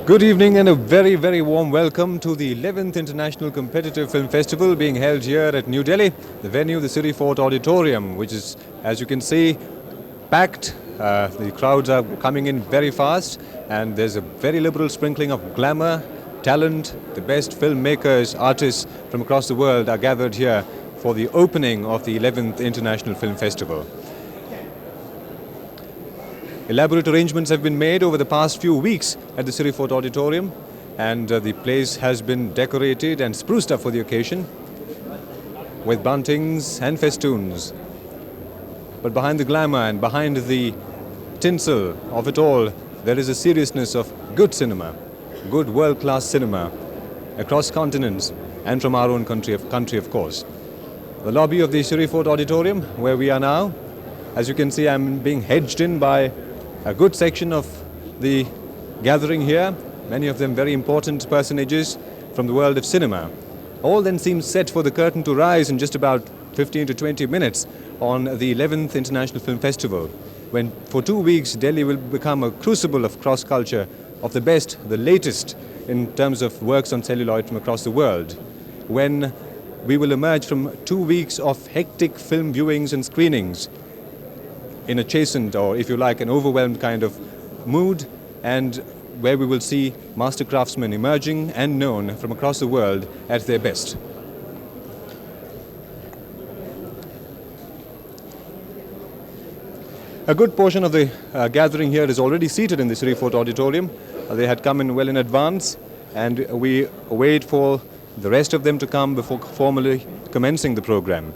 Good evening and a very, very warm welcome to the 11th International Competitive Film Festival being held here at New Delhi, the venue, the City Fort Auditorium, which is, as you can see, packed. The crowds are coming in very fast, and there's a very liberal sprinkling of glamour, talent. The best filmmakers, artists from across the world are gathered here for the opening of the 11th International Film Festival. Elaborate arrangements have been made over the past few weeks at the City Fort Auditorium, and the place has been decorated and spruced up for the occasion with buntings and festoons. But behind the glamour and behind the tinsel of it all, there is a seriousness of good cinema, good world-class cinema across continents and from our own country, of course. The lobby of the City Fort Auditorium, where we are now, as you can see, I'm being hedged in by a good section of the gathering here, many of them very important personages from the world of cinema. All then seems set for the curtain to rise in just about 15 to 20 minutes on the 11th International Film Festival, when for 2 weeks Delhi will become a crucible of cross-culture, of the best, the latest in terms of works on celluloid from across the world, when we will emerge from 2 weeks of hectic film viewings and screenings in a chastened, or if you like, an overwhelmed kind of mood, and where we will see master craftsmen emerging and known from across the world at their best. A good portion of the gathering here is already seated in the City Fort Auditorium. They had come in well in advance, and we wait for the rest of them to come before formally commencing the program.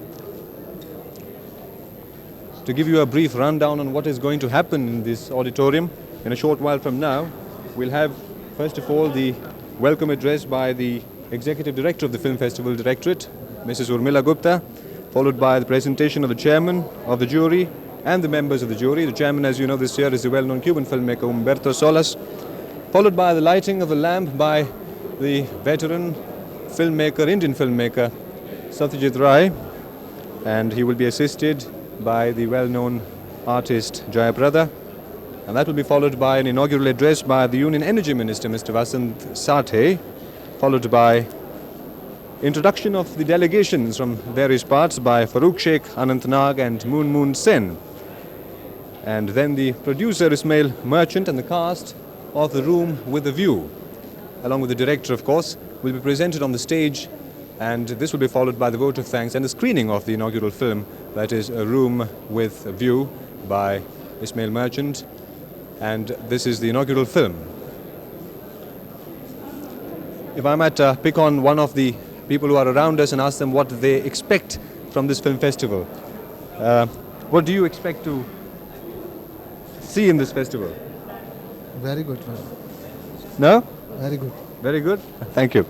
To give you a brief rundown on what is going to happen in this auditorium, in a short while from now, we'll have, first of all, the welcome address by the Executive Director of the Film Festival Directorate, Mrs. Urmila Gupta, followed by the presentation of the Chairman of the jury and the members of the jury. The Chairman, as you know, this year is the well-known Cuban filmmaker Humberto Solas, followed by the lighting of the lamp by the veteran filmmaker, Indian filmmaker, Satyajit Ray, and he will be assisted by the well-known artist Jayaprada, and that will be followed by an inaugural address by the Union Energy Minister, Mr. Vasant Sathe, followed by introduction of the delegations from various parts by Farooq Sheikh, Anantnag and Moon Sen, and then the producer Ismail Merchant and the cast of The Room with a View, along with the director, of course, will be presented on the stage, and this will be followed by the vote of thanks and the screening of the inaugural film, that is A Room with a View by Ismail Merchant, and this is the inaugural film. If I might pick on one of the people who are around us and ask them what they expect from this film festival. What do you expect to see in this festival? Very good. No? Very good. Very good? Thank you.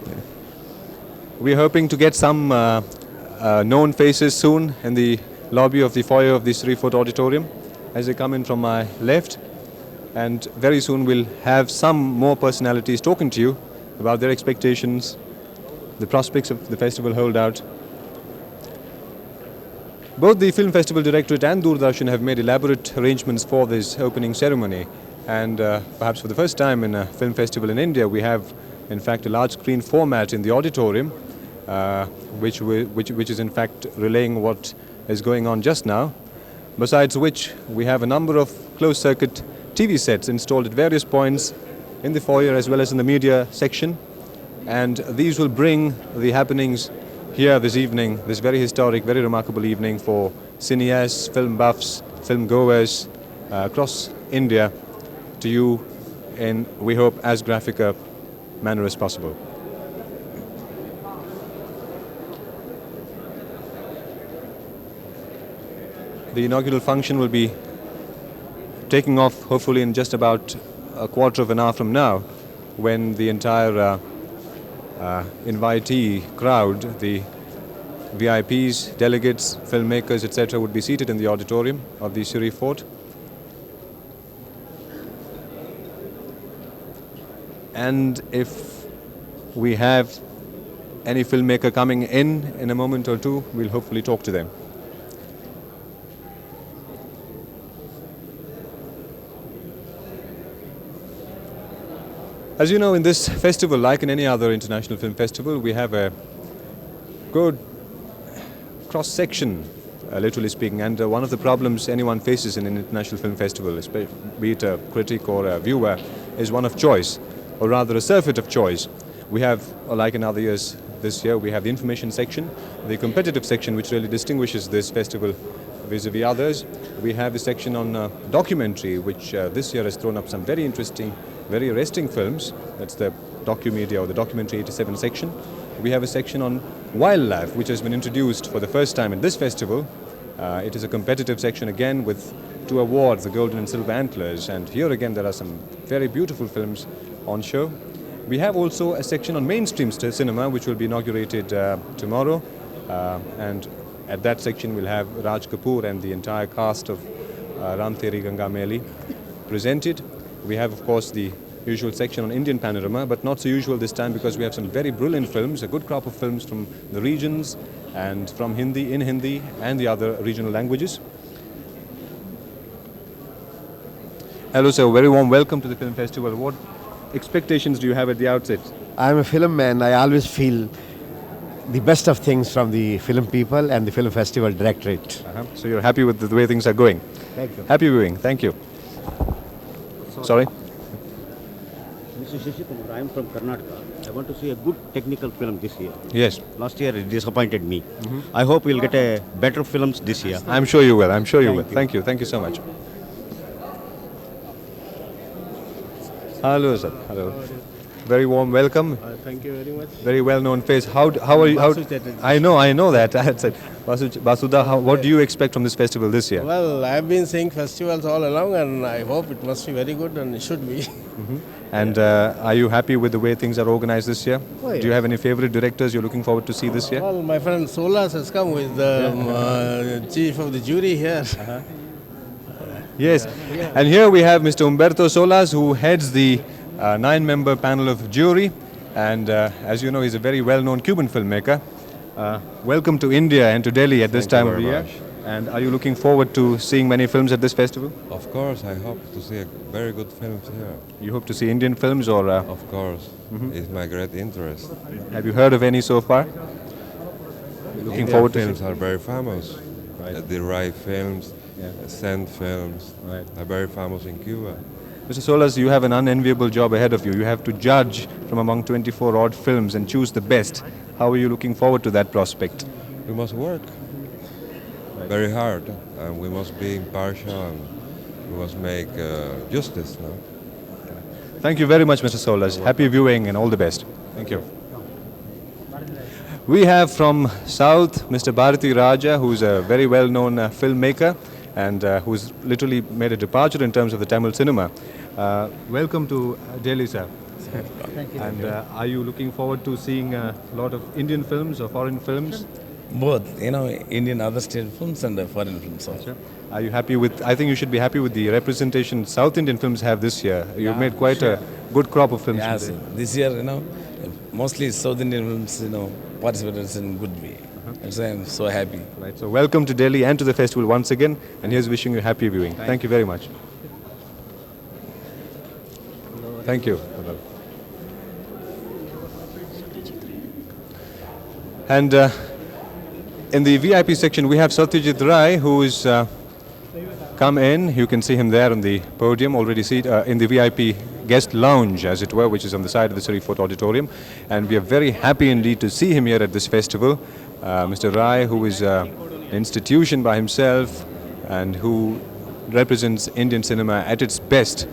We're hoping to get some known faces soon in the lobby of the foyer of the City Fort Auditorium as they come in from my left, and very soon we'll have some more personalities talking to you about their expectations, the prospects of the festival holdout. Both the Film Festival Directorate and Doordarshan have made elaborate arrangements for this opening ceremony, and perhaps for the first time in a film festival in India we have in fact a large screen format in the auditorium, which is in fact relaying what is going on just now, besides which we have a number of closed circuit TV sets installed at various points in the foyer as well as in the media section, and these will bring the happenings here this evening, this very historic, very remarkable evening for cineasts, film buffs, film goers across India to you in, we hope, as graphic a manner as possible. The inaugural function will be taking off hopefully in just about a quarter of an hour from now, when the entire invitee crowd, the VIPs, delegates, filmmakers, etc. would be seated in the auditorium of the City Fort. And if we have any filmmaker coming in a moment or two, we'll hopefully talk to them. As you know, in this festival, like in any other international film festival, we have a good cross-section, literally speaking, and one of the problems anyone faces in an international film festival, be it a critic or a viewer, is one of choice, or rather a surfeit of choice. We have, like in other years, this year we have the information section, the competitive section, which really distinguishes this festival vis-a-vis others. We have the section on documentary, which this year has thrown up some very interesting, very arresting films. That's the docu-media or the documentary 87 section. We have a section on wildlife, which has been introduced for the first time in this festival. It is a competitive section again with 2 awards, the Golden and Silver Antlers, and here again there are some very beautiful films on show. We have also a section on mainstream cinema, which will be inaugurated tomorrow, and at that section we'll have Raj Kapoor and the entire cast of Ram Teri Ganga Maili presented. We have, of course, the usual section on Indian panorama, but not so usual this time because we have some very brilliant films, a good crop of films from the regions and from Hindi, in Hindi and the other regional languages. Hello sir, very warm welcome to the film festival. What expectations do you have at the outset? I'm a film man. I always feel the best of things from the film people and the film festival directorate. So you're happy with the way things are going? Thank you. Happy viewing, thank you. Sorry? Mr. Shashi Kumar, I am from Karnataka. I want to see a good technical film this year. Yes, Last year it disappointed me. I hope we'll get a better films this year. I'm sure you will. I'm sure you will. Thank you. Thank you so much. Hello, sir. Hello. Very warm welcome. Thank you very much. Very well-known face. How are you? Basu Chatterjee. I know that. I had said, Basuda, what do you expect from this festival this year? Well, I've been seeing festivals all along and I hope it must be very good and it should be. And are you happy with the way things are organized this year? Oh, yeah. Do you have any favorite directors you're looking forward to see this year? Well, my friend Solas has come with the chief of the jury here. Yes. And here we have Mr. Umberto Solas, who heads the 9-member panel of jury. And as you know, he's a very well-known Cuban filmmaker. Welcome to India and to Delhi at this time of the year. And are you looking forward to seeing many films at this festival? Of course, I hope to see very good films here. You hope to see Indian films, or Of course, it's my great interest. have you heard of any so far? Looking Indian forward to films are very famous. The Rai films, Sand films Right. are very famous in Cuba. Mr. Solas, you have an unenviable job ahead of you. You have to judge from among 24 odd films and choose the best. How are you looking forward to that prospect? We must work very hard, and we must be impartial, and we must make justice. No? Thank you very much, Mr. Solas. Happy viewing and all the best. Thank you. We have from South Mr. Bharati Raja, who's a very well-known filmmaker and who's literally made a departure in terms of the Tamil cinema. Welcome to Delhi, sir. Thank you. And are you looking forward to seeing a lot of Indian films or foreign films? Both, Indian other state films and foreign films also. Are you happy with, I think you should be happy with the representation South Indian films have this year. You've made quite a good crop of films. Yes, this year, mostly South Indian films, participated in good way. That's why I'm so happy. Right. So welcome to Delhi and to the festival once again, and here's wishing you happy viewing. Thank you very much. Thank you. And in the VIP section, we have Satyajit Rai, who is come in. You can see him there on the podium, already seated in the VIP guest lounge, as it were, which is on the side of the Surrey Fort Auditorium. And we are very happy indeed to see him here at this festival. Mr. Rai, who is an institution by himself and who represents Indian cinema at its best.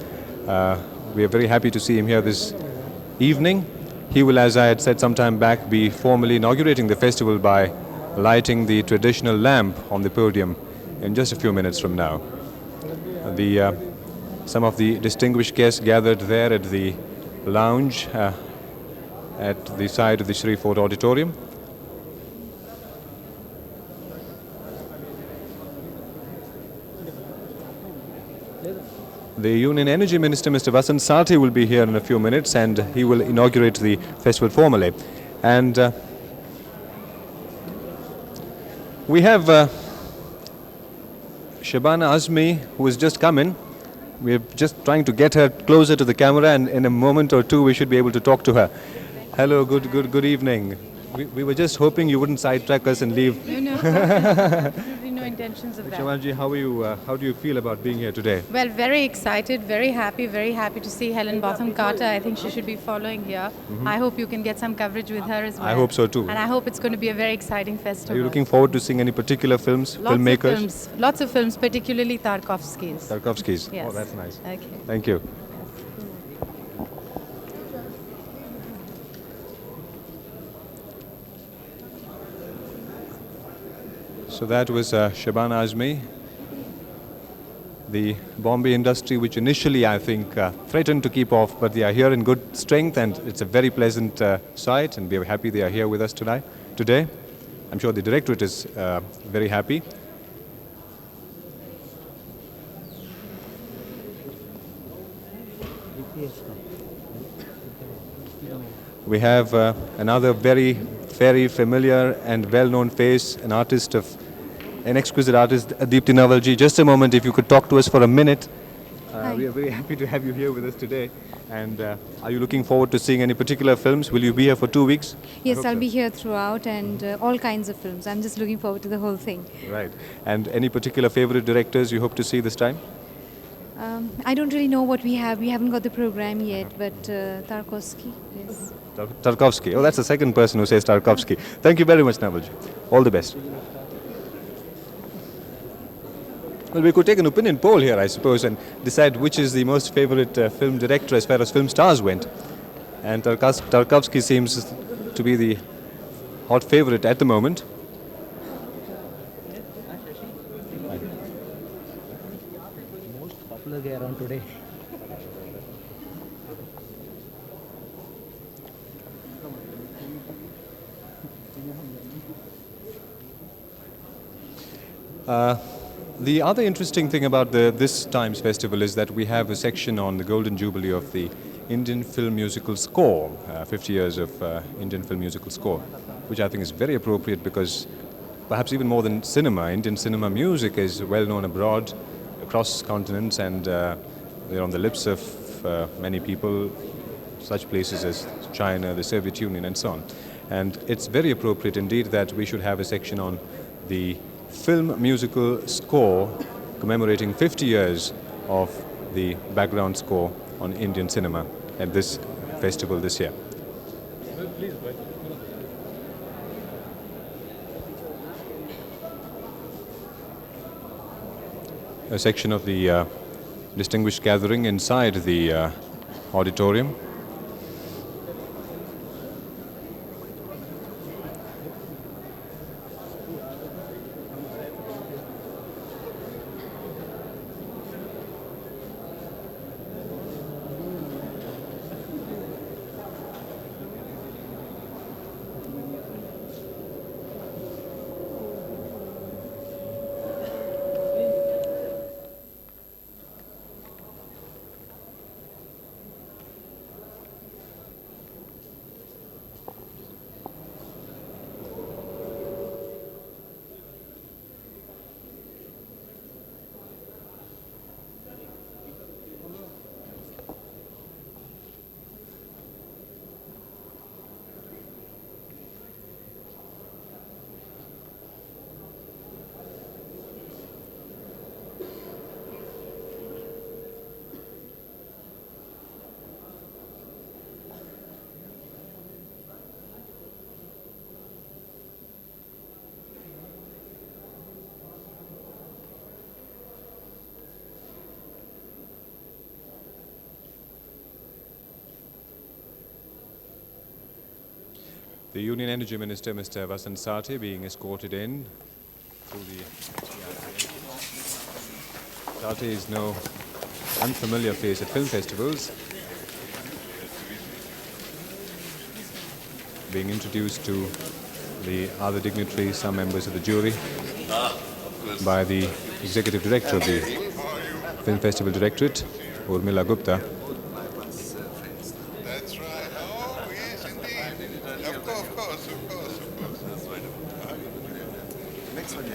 We are very happy to see him here this evening. He will, as I had said some time back, be formally inaugurating the festival by lighting the traditional lamp on the podium in just a few minutes from now. Some of the distinguished guests gathered there at the lounge at the side of the Surrey Fort Auditorium. The Union Energy Minister, Mr. Vasant Sati, will be here in a few minutes, and he will inaugurate the festival formally. And we have Shabana Azmi, who has just come in. We're just trying to get her closer to the camera, and in a moment or two, we should be able to talk to her. Hello, good evening. We were just hoping you wouldn't sidetrack us and leave. No, absolutely no intentions of that. Shamanji, how are you? How do you feel about being here today? Well, very excited, very happy to see Helen Botham Carter. I think she should be following here. I hope you can get some coverage with her as well. I hope so too. And I hope it's going to be a very exciting Are festival. you looking forward to seeing any particular films, filmmakers? Lots of films, particularly Tarkovsky's. Tarkovsky's. Yes. Oh, that's nice. Okay. Thank you. So that was Shabana Azmi. The Bombay industry, which initially I think threatened to keep off, but they are here in good strength, and it's a very pleasant sight, and we are happy they are here with us today. I'm sure the directorate is very happy. We have another very familiar and well-known face, an exquisite artist, Deepti Navalji. Just a moment, if you could talk to us for a minute. We are very happy to have you here with us today. And are you looking forward to seeing any particular films? Will you be here for 2 weeks? Yes, I'll be here throughout, and all kinds of films. I'm just looking forward to the whole thing. Right. And any particular favorite directors you hope to see this time? I don't really know what we have. We haven't got the program yet, but Tarkovsky, yes. Tarkovsky. Oh, that's the second person who says Tarkovsky. Thank you very much, Navalji. All the best. Well, we could take an opinion poll here, I suppose, and decide which is the most favorite film director as far as film stars went. And Tarkovsky seems to be the hot favorite at the moment. Most popular guy around today. The other interesting thing about this time's festival is that we have a section on the Golden Jubilee of the Indian film musical score, 50 years of Indian film musical score, which I think is very appropriate because perhaps even more than cinema, Indian cinema music is well known abroad, across continents, and they're on the lips of many people, such places as China, the Soviet Union, and so on. And it's very appropriate indeed that we should have a section on the film musical score commemorating 50 years of the background score on Indian cinema at this festival this year. A section of the distinguished gathering inside the auditorium. The Union Energy Minister, Mr. Vasant Sathe, being escorted in through the... Sathe is no unfamiliar face at film festivals. Being introduced to the other dignitaries, some members of the jury, by the Executive Director of the Film Festival Directorate, Urmila Gupta. That's right. Oh, yes, indeed. Of course. Next one,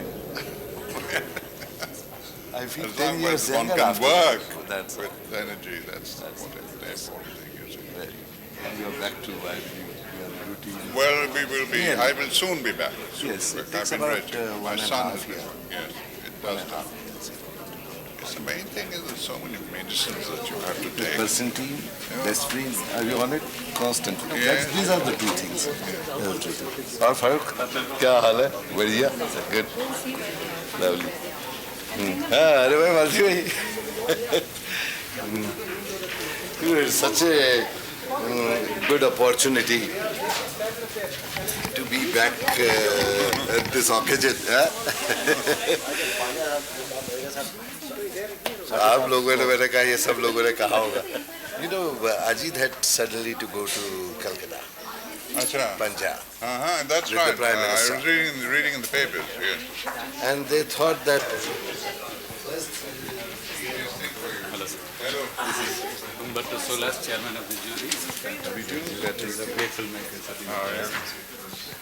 I feel as 10 years one can work with energy, that's what the important thing is. And you're back to, I believe, your routine. Well, we will be, I will soon be back. Yes, it takes I've been about ready. My 1.5 son is years. yes, it does. Yes, the main thing is there's so many medicines that you have to take. Person team, best friends, are you on it? Constantly. Yes. These are the two things. और फारूक क्या हाल है बढ़िया good lovely हाँ अरे भाई मर्जी भाई it's such a good opportunity to be back at this occasion. आप लोगों ने मैंने कहा ये सब लोगों ने कहा होगा. You know, Ajit had suddenly to go to Calcutta, Punjab. That's with right. the Prime Minister. I was reading in the papers, yes. And they thought that. Hello, sir. Hello. This is Humberto Solas, chairman of the jury. We do. That is a great filmmaker, sir.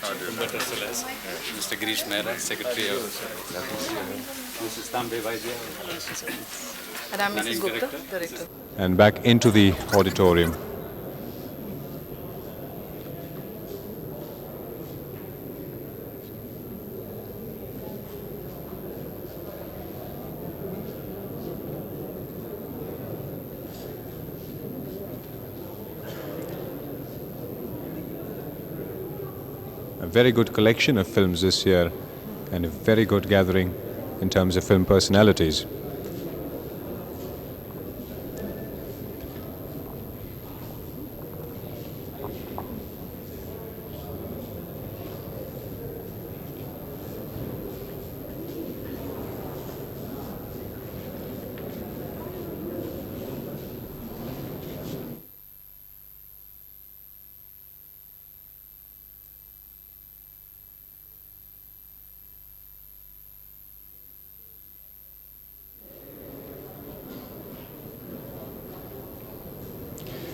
Humberto Solas. Mr. Girish Mehra, secretary of. Mrs. Tambe Vaidya. And I'm Mrs. Gupta, director. And back into the auditorium. A very good collection of films this year and a very good gathering in terms of film personalities.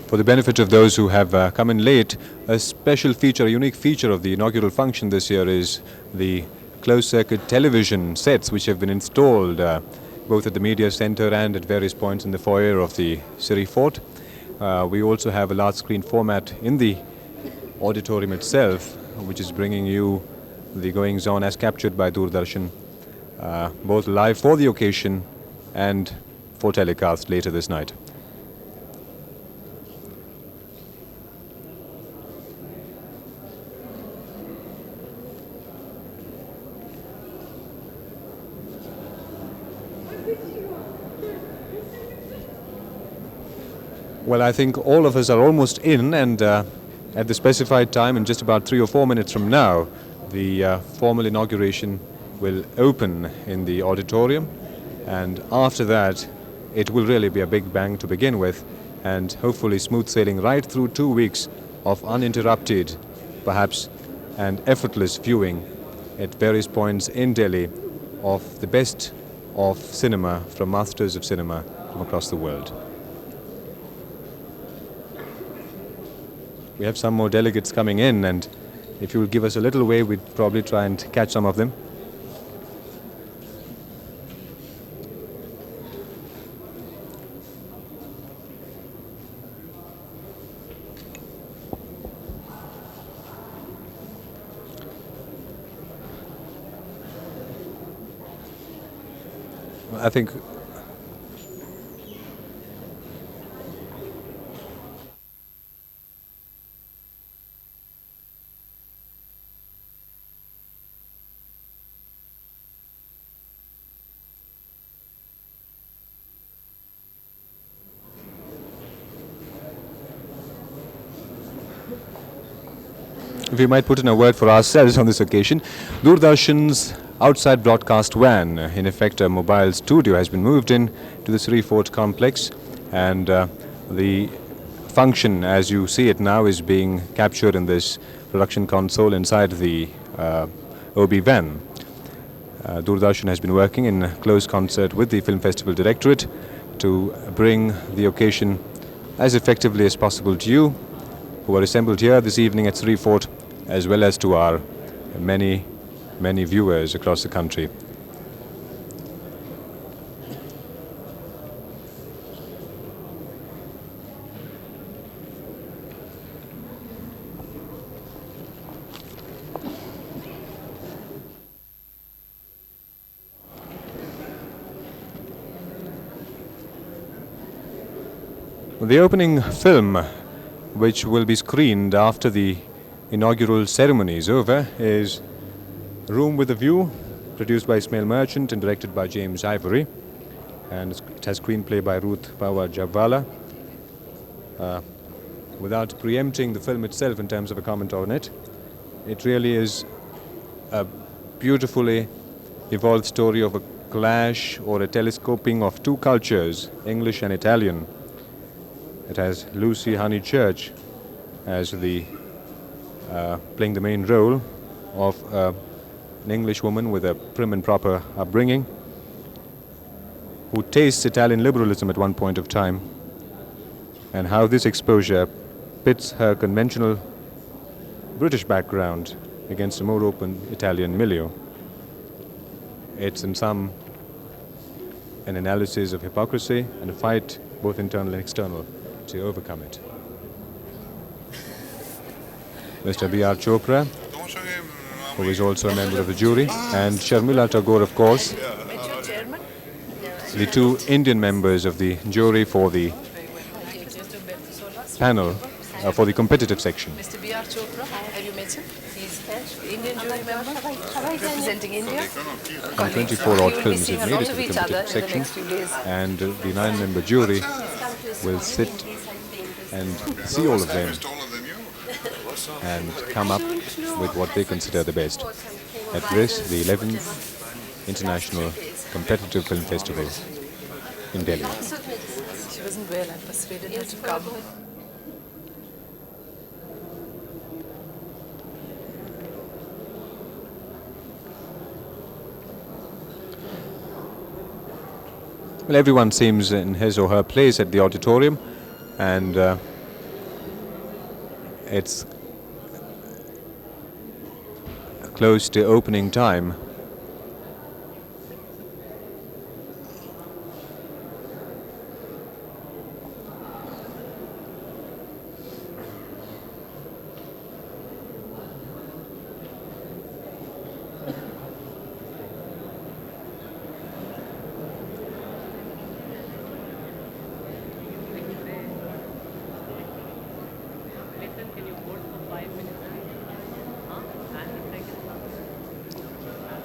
For the benefit of those who have come in late, a special feature, a unique feature of the inaugural function this year is the closed-circuit television sets which have been installed both at the media center and at various points in the foyer of the Siri Fort. We also have a large screen format in the auditorium itself, which is bringing you the goings-on as captured by Doordarshan, both live for the occasion and for telecast later this night. Well, I think all of us are almost in, and at the specified time, in just about 3 or 4 minutes from now, the formal inauguration will open in the auditorium, and after that, it will really be a big bang to begin with, and hopefully smooth sailing right through 2 weeks of uninterrupted, perhaps, and effortless viewing at various points in Delhi of the best of cinema from masters of cinema from across the world. We have some more delegates coming in, and if you will give us a little way, we'd probably try and catch some of them. I think we might put in a word for ourselves on this occasion. Doordarshan's outside broadcast van, in effect a mobile studio, has been moved in to the Siri Fort complex, and the function as you see it now is being captured in this production console inside the OB van. Doordarshan has been working in close concert with the Film Festival Directorate to bring the occasion as effectively as possible to you who are assembled here this evening at Siri Fort, as well as to our many viewers across the country. The opening film, which will be screened after the inaugural ceremony is over, is Room with a View, produced by Ismail Merchant and directed by James Ivory. And it has screenplay by Ruth Pawar Jabvala. Without preempting the film itself in terms of a comment on it, it really is a beautifully evolved story of a clash or a telescoping of two cultures, English and Italian. It has Lucy Honeychurch as the playing the main role of an English woman with a prim and proper upbringing, who tastes Italian liberalism at one point of time, and how this exposure pits her conventional British background against a more open Italian milieu. It's in sum an analysis of hypocrisy and a fight, both internal and external, to overcome it. Mr. B.R. Chopra, who is also a member of the jury, and Sharmila Tagore, of course, the two Indian members of the jury for the panel for the competitive section. Mr. B.R. Chopra, have you met him? He's Indian jury member representing India. 24 odd films have made it to the competitive section, and the 9-member jury will sit and see all of them and come up with what they consider the best at this, the 11th International Competitive Film Festival in Delhi. She wasn't well, I persuaded her to come. Well, everyone seems in his or her place at the auditorium, and it's close to opening time.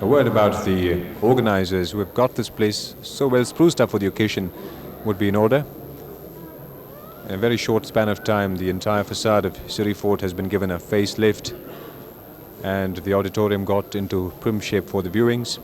A word about the organizers who have got this place so well spruced up for the occasion would be in order. In a very short span of time, the entire facade of Siri Fort has been given a facelift, and the auditorium got into prim shape for the viewings.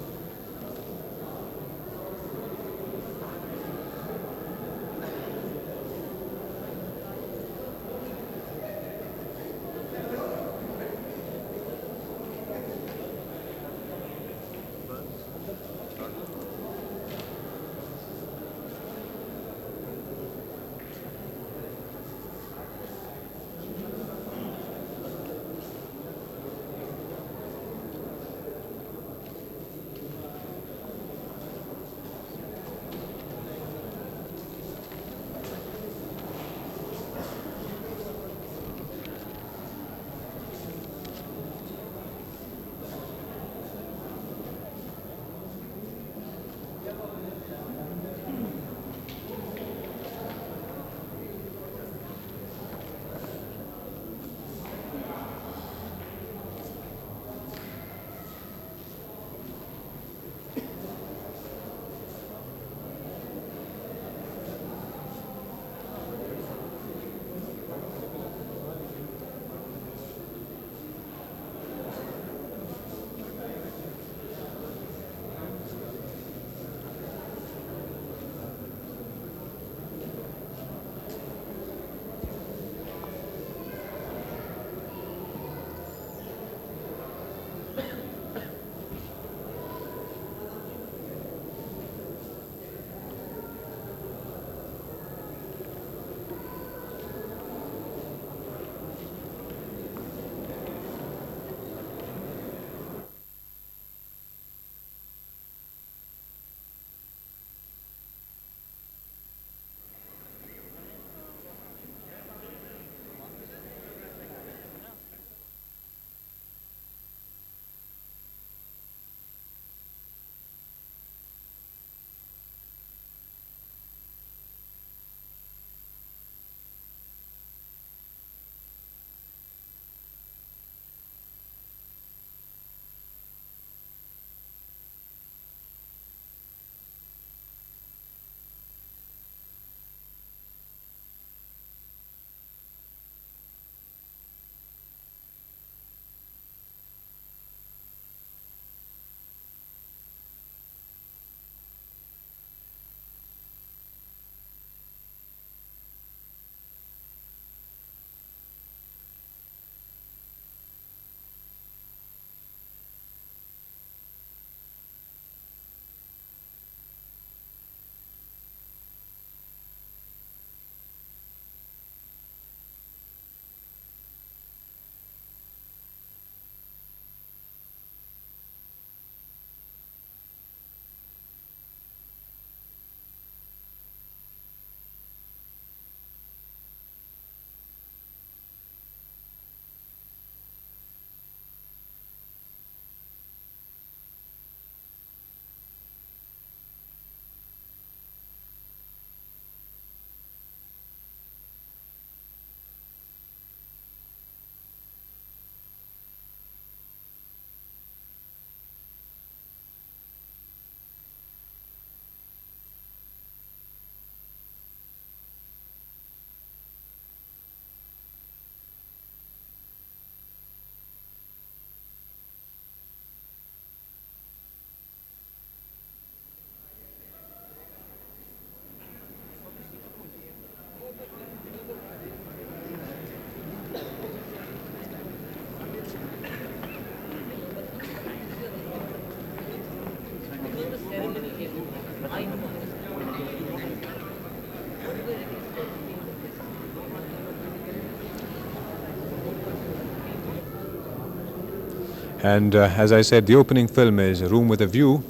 And as I said, the opening film is A Room with a View,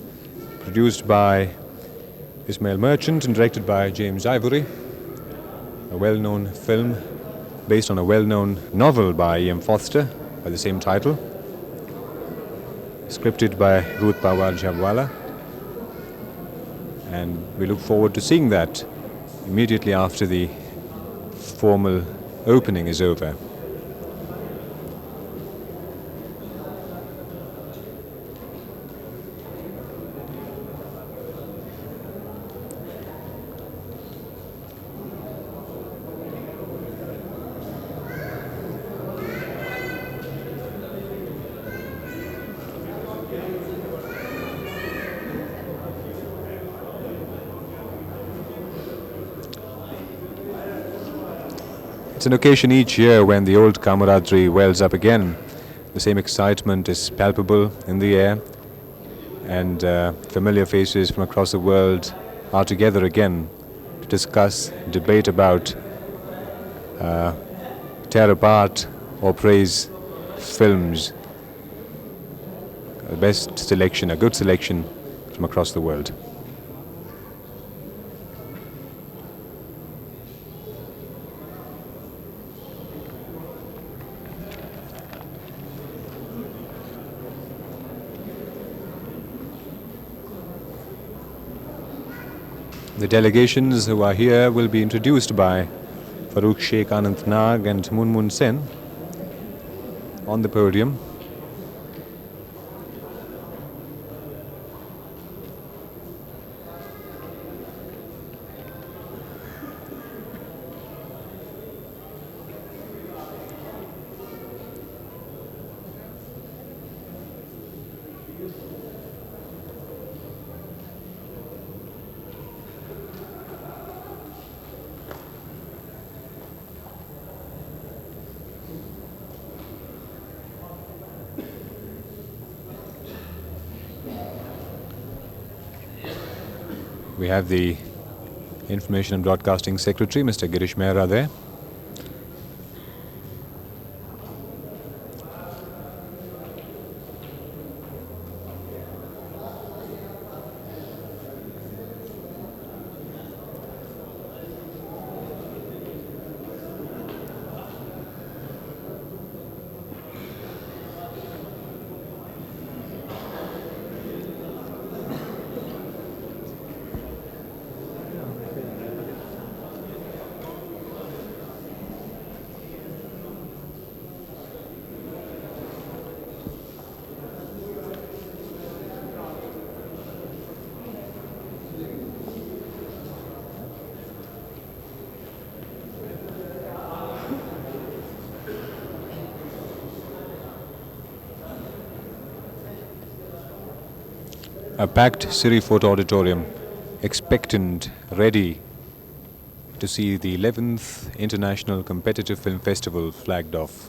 produced by Ismail Merchant and directed by James Ivory, a well-known film based on a well-known novel by E.M. Forster by the same title, scripted by Ruth Pawar Jhabwala, and we look forward to seeing that immediately after the formal opening is over. It's an occasion each year when the old camaraderie wells up again. The same excitement is palpable in the air, and familiar faces from across the world are together again to discuss, debate about, tear apart or praise films. The best selection, a good selection from across the world. The delegations who are here will be introduced by Farooq Sheikh Anant Nag and Munmun Sen on the podium. We have the Information and Broadcasting Secretary, Mr. Girish Mehra, there. A packed Siri Fort Auditorium, expectant, ready to see the 11th International Competitive Film Festival flagged off.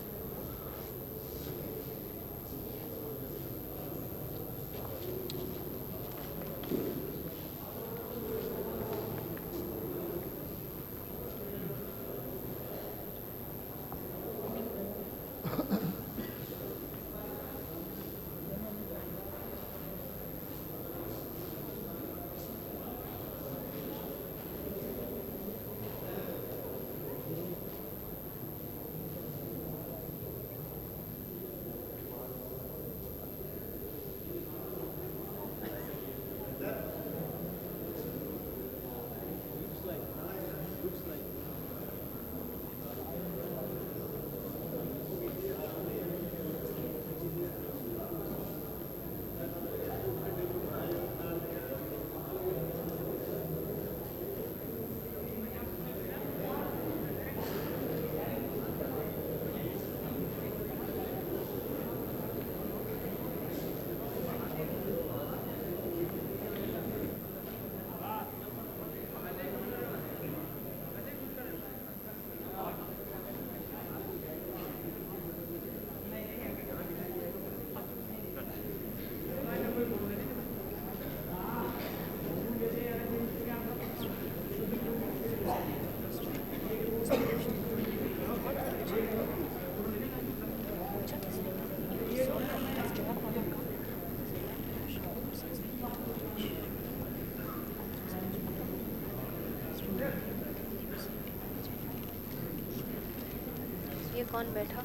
कौन बैठा?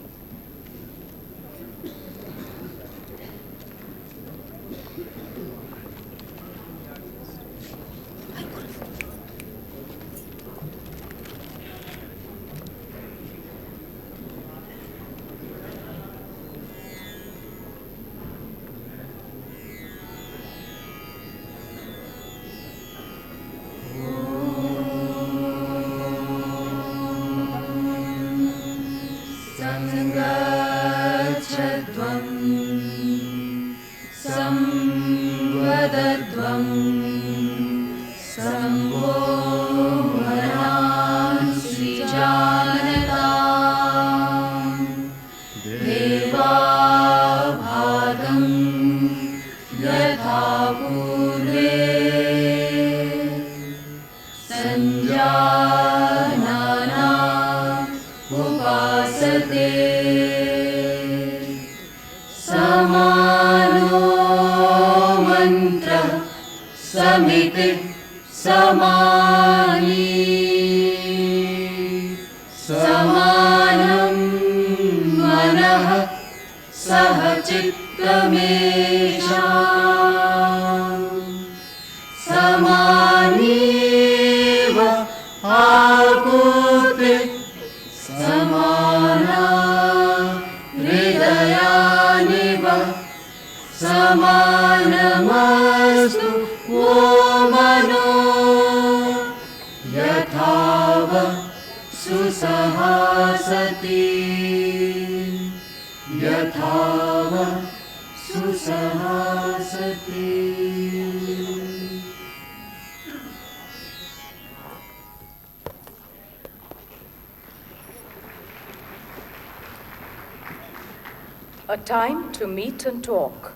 A time to meet and talk,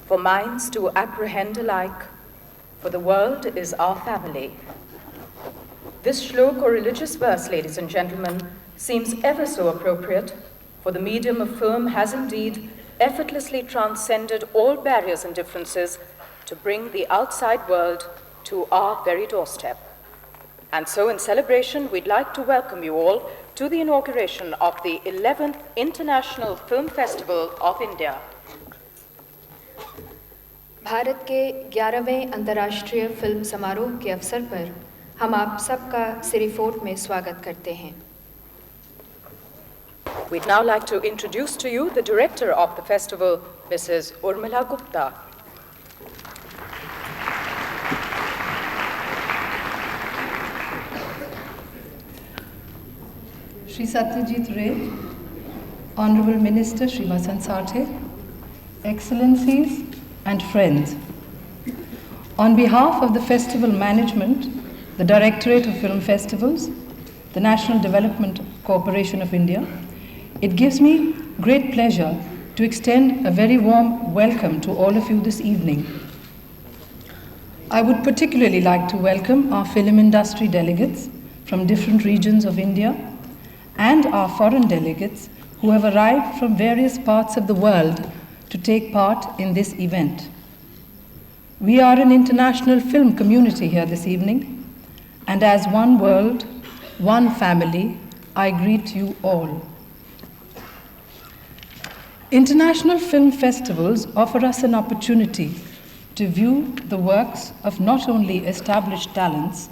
for minds to apprehend alike, for the world is our family. This shlok or religious verse, ladies and gentlemen, seems ever so appropriate, for the medium of film has indeed effortlessly transcended all barriers and differences to bring the outside world to our very doorstep. And so in celebration, we'd like to welcome you all to the inauguration of the 11th International Film Festival of India. Bharat के 11वें अंतर्राष्ट्रीय film समारोह के अवसर पर हम आप सबका सिरी fort में स्वागत करते हैं। We'd now like to introduce to you the director of the festival, Mrs. Urmila Gupta. Shri Satyajit Ray, Honorable Minister Shri Vasant Sathe, Excellencies and friends. On behalf of the Festival Management, the Directorate of Film Festivals, the National Development Corporation of India, it gives me great pleasure to extend a very warm welcome to all of you this evening. I would particularly like to welcome our film industry delegates from different regions of India and our foreign delegates who have arrived from various parts of the world to take part in this event. We are an international film community here this evening, and as one world, one family, I greet you all. International film festivals offer us an opportunity to view the works of not only established talents,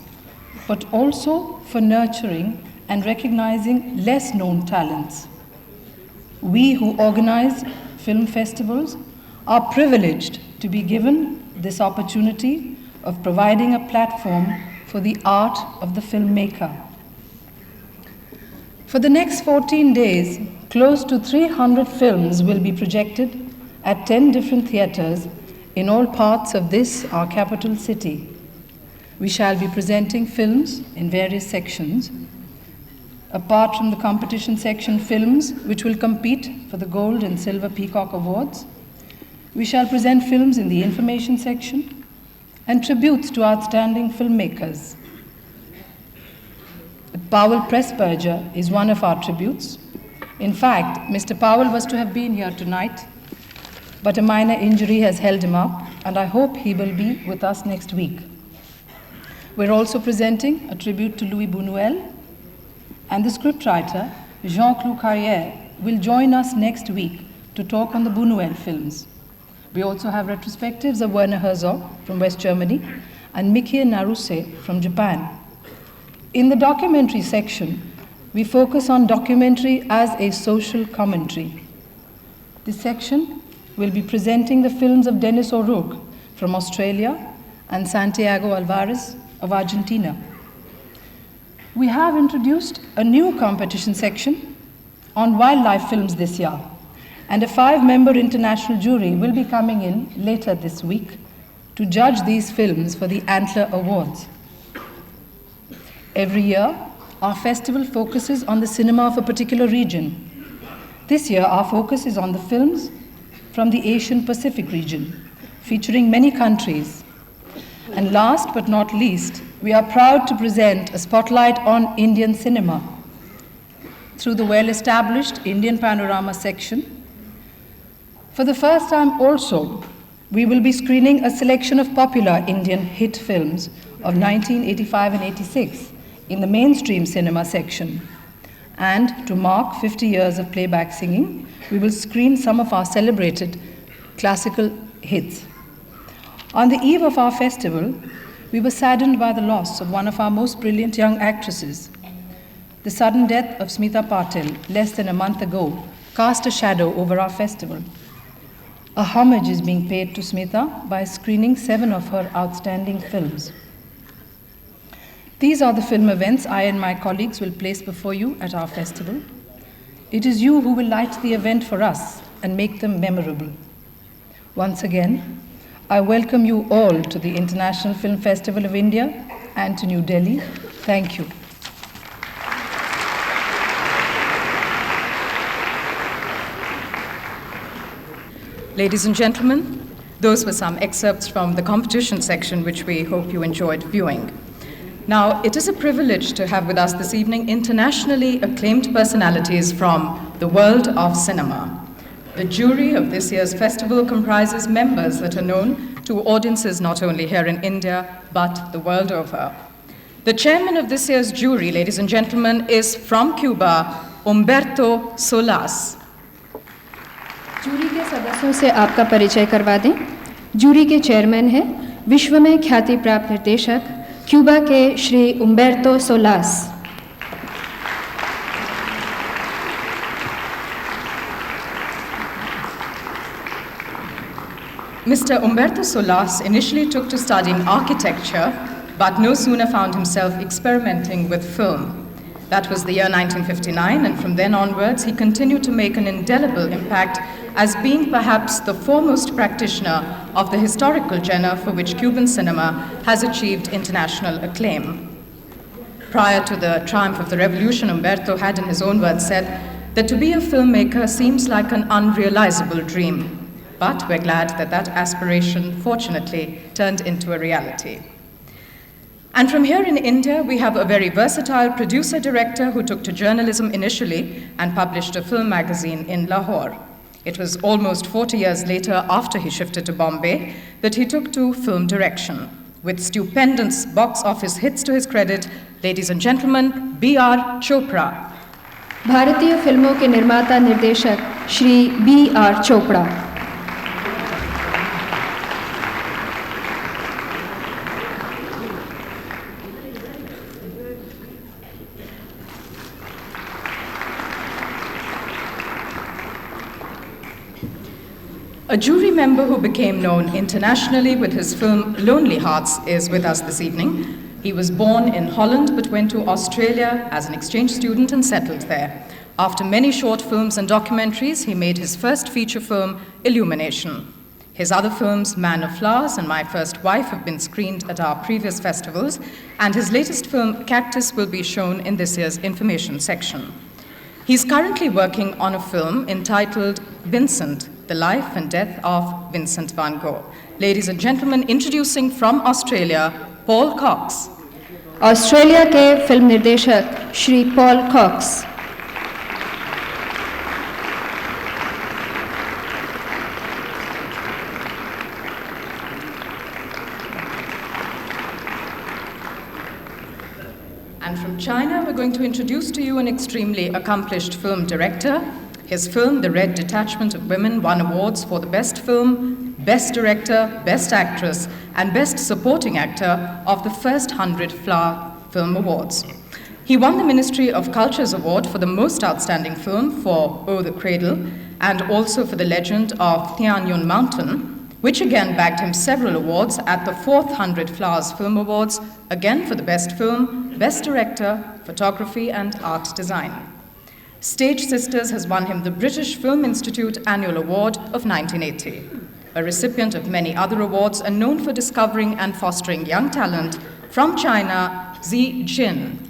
but also for nurturing and recognizing less known talents. We who organize film festivals are privileged to be given this opportunity of providing a platform for the art of the filmmaker. For the next 14 days, close to 300 films will be projected at 10 different theaters in all parts of this, our capital city. We shall be presenting films in various sections. Apart from the competition section films, which will compete for the Gold and Silver Peacock Awards, we shall present films in the information section and tributes to outstanding filmmakers. Powell Pressburger is one of our tributes. In fact, Mr. Powell was to have been here tonight, but a minor injury has held him up, and I hope he will be with us next week. We're also presenting a tribute to Louis Buñuel and the scriptwriter, Jean-Claude Carrière, will join us next week to talk on the Buñuel films. We also have retrospectives of Werner Herzog from West Germany and Mikie Naruse from Japan. In the documentary section, we focus on documentary as a social commentary. This section will be presenting the films of Denis O'Rourke from Australia and Santiago Alvarez of Argentina. We have introduced a new competition section on wildlife films this year, and a 5-member international jury will be coming in later this week to judge these films for the Antler Awards. Every year, our festival focuses on the cinema of a particular region. This year, our focus is on the films from the Asian Pacific region, featuring many countries. And last but not least, we are proud to present a spotlight on Indian cinema through the well-established Indian Panorama section. For the first time also, we will be screening a selection of popular Indian hit films of 1985 and 86 in the mainstream cinema section. And to mark 50 years of playback singing, we will screen some of our celebrated classical hits. On the eve of our festival, we were saddened by the loss of one of our most brilliant young actresses. The sudden death of Smita Patil less than a month ago cast a shadow over our festival. A homage is being paid to Smita by screening 7 of her outstanding films. These are the film events I and my colleagues will place before you at our festival. It is you who will light the event for us and make them memorable. Once again, I welcome you all to the International Film Festival of India and to New Delhi. Thank you. Ladies and gentlemen, those were some excerpts from the competition section, which we hope you enjoyed viewing. Now, it is a privilege to have with us this evening internationally acclaimed personalities from the world of cinema. The jury of this year's festival comprises members that are known to audiences not only here in India, but the world over. The chairman of this year's jury, ladies and gentlemen, is from Cuba, Humberto Solas. Jury के सदस्यों से आपका परिचय करवा दें। Jury के chairman हैं विश्व में ख्याति प्राप्त निर्देशक क्यूबा के Shri Humberto Solas. Mr. Humberto Solas initially took to studying architecture, but no sooner found himself experimenting with film. That was the year 1959, and from then onwards, he continued to make an indelible impact as being perhaps the foremost practitioner of the historical genre for which Cuban cinema has achieved international acclaim. Prior to the triumph of the revolution, Humberto had, in his own words, said that to be a filmmaker seems like an unrealizable dream. But we're glad that that aspiration, fortunately, turned into a reality. And from here in India, we have a very versatile producer-director who took to journalism initially and published a film magazine in Lahore. It was almost 40 years later, after he shifted to Bombay, that he took to film direction. With stupendous box office hits to his credit, ladies and gentlemen, B.R. Chopra. भारतीय फिल्मों के निर्माता निर्देशक Shri B.R. Chopra. A jury member who became known internationally with his film Lonely Hearts is with us this evening. He was born in Holland but went to Australia as an exchange student and settled there. After many short films and documentaries, he made his first feature film, Illumination. His other films, Man of Flowers and My First Wife, have been screened at our previous festivals, and his latest film, Cactus, will be shown in this year's information section. He's currently working on a film entitled Vincent, The Life and Death of Vincent van Gogh. Ladies and gentlemen, introducing from Australia, Paul Cox. Australia के फिल्म निर्देशक Shri Paul Cox. And from China, we're going to introduce to you an extremely accomplished film director. His film, The Red Detachment of Women, won awards for the Best Film, Best Director, Best Actress, and Best Supporting Actor of the first 100 Flower Film Awards. He won the Ministry of Culture's Award for the Most Outstanding Film for Oh, the Cradle, and also for The Legend of Tian Yun Mountain, which again bagged him several awards at the 4th 100 Flowers Film Awards, again for the Best Film, Best Director, Photography, and Art Design. Stage Sisters has won him the British Film Institute Annual Award of 1980, a recipient of many other awards and known for discovering and fostering young talent. From China, Xi Jin.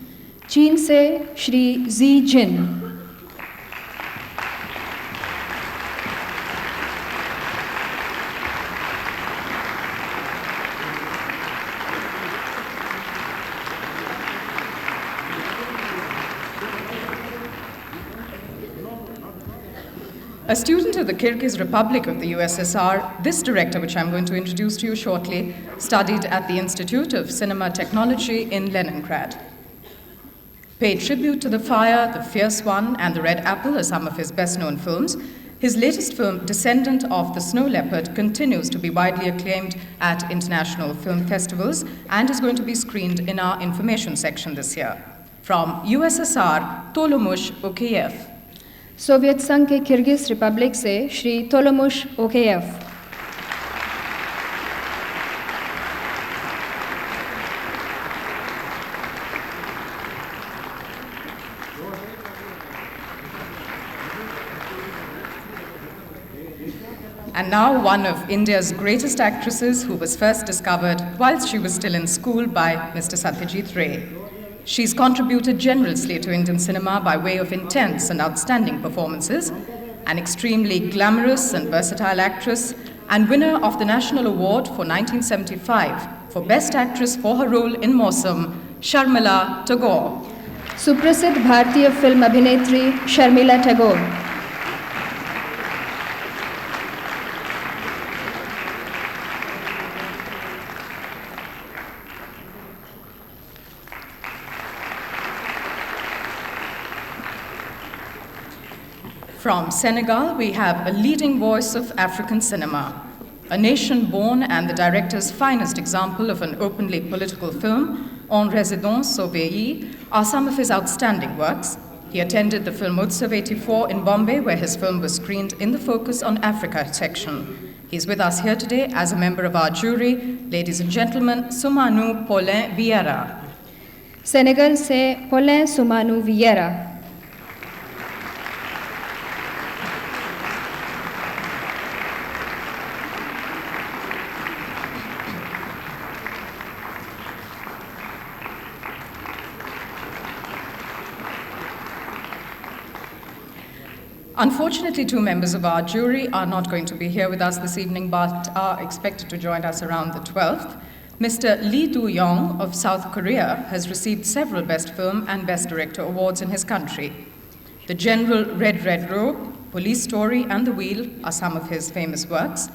चीन से श्री जी जिन. A student of the Kyrgyz Republic of the USSR, this director, which I'm going to introduce to you shortly, studied at the Institute of Cinema Technology in Leningrad. Paid tribute to The Fire, The Fierce One, and The Red Apple are some of his best-known films. His latest film, Descendant of the Snow Leopard, continues to be widely acclaimed at international film festivals and is going to be screened in our information section this year. From USSR, Tolomush Okeyev. Soviet संघ के Kyrgyz Republic से Shri तोलोमुश ओकेयेव. And now one of India's greatest actresses, who was first discovered whilst she was still in school by Mr. Satyajit Ray. She's contributed generously to Indian cinema by way of intense and outstanding performances, an extremely glamorous and versatile actress, and winner of the National Award for 1975 for Best Actress for her role in Mausam, Sharmila Tagore. सुप्रसिद्ध भारतीय film अभिनेत्री Sharmila Tagore. From Senegal, we have a leading voice of African cinema, a nation born and the director's finest example of an openly political film. En Résidence au Pays are some of his outstanding works. He attended the Film Utsav 84 in Bombay, where his film was screened in the Focus on Africa section. He's with us here today as a member of our jury. Ladies and gentlemen, Soumanu Paulin Vieira. Senegal से Paulin Soumanu Vieira. Unfortunately, two members of our jury are not going to be here with us this evening, but are expected to join us around the 12th. Mr. Lee Do-young of South Korea has received several Best Film and Best Director awards in his country. The General Red Red Robe, Police Story, and The Wheel are some of his famous works.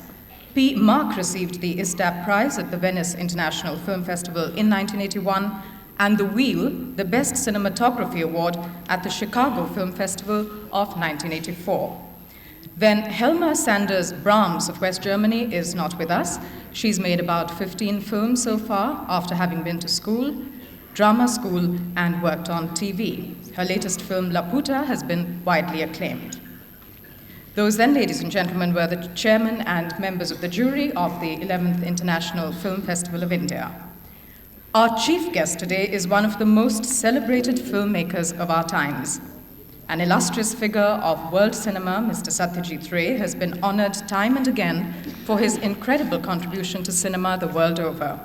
P. Mark received the ISTAP Prize at the Venice International Film Festival in 1981, and The Wheel, the Best Cinematography Award at the Chicago Film Festival of 1984. Then Helma Sanders Brahms of West Germany is not with us. She's made about 15 films so far after having been to school, drama school, and worked on TV. Her latest film, Laputa, has been widely acclaimed. Those then, ladies and gentlemen, were the chairman and members of the jury of the 11th International Film Festival of India. Our chief guest today is one of the most celebrated filmmakers of our times. An illustrious figure of world cinema, Mr. Satyajit Ray, has been honored time and again for his incredible contribution to cinema the world over.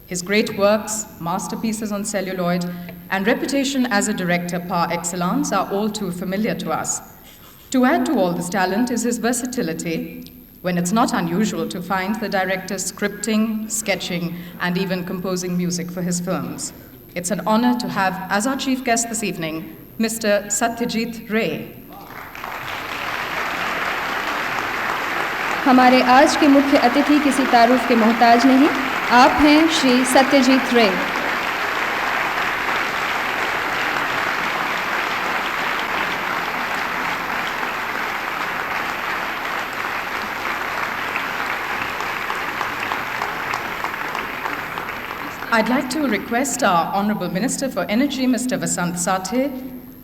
His great works, masterpieces on celluloid, and reputation as a director par excellence are all too familiar to us. To add to all this talent is his versatility, when it's not unusual to find the director scripting, sketching, and even composing music for his films. It's an honor to have as our chief guest this evening, Mr. Satyajit Ray. हमारे आज के मुख्य अतिथि किसी तारुफ के मोहताज नहीं, आप हैं श्री सत्यजीत रे. I'd like to request our Honourable Minister for Energy, Mr. Vasant Sathe,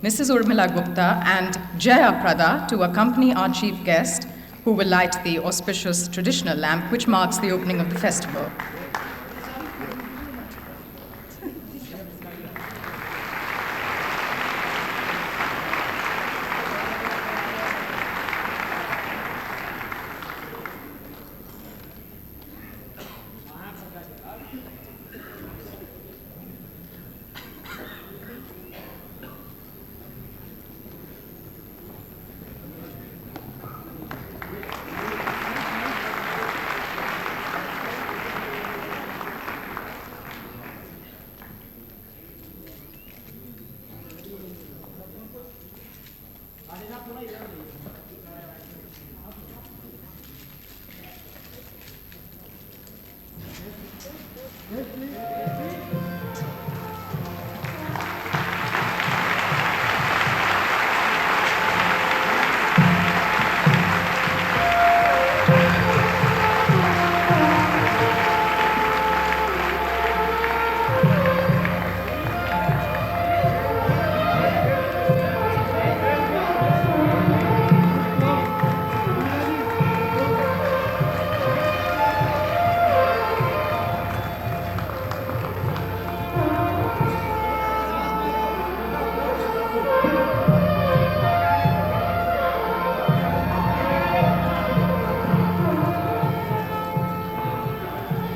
Mrs. Urmila Gupta and Jaya Prada to accompany our chief guest, who will light the auspicious traditional lamp which marks the opening of the festival.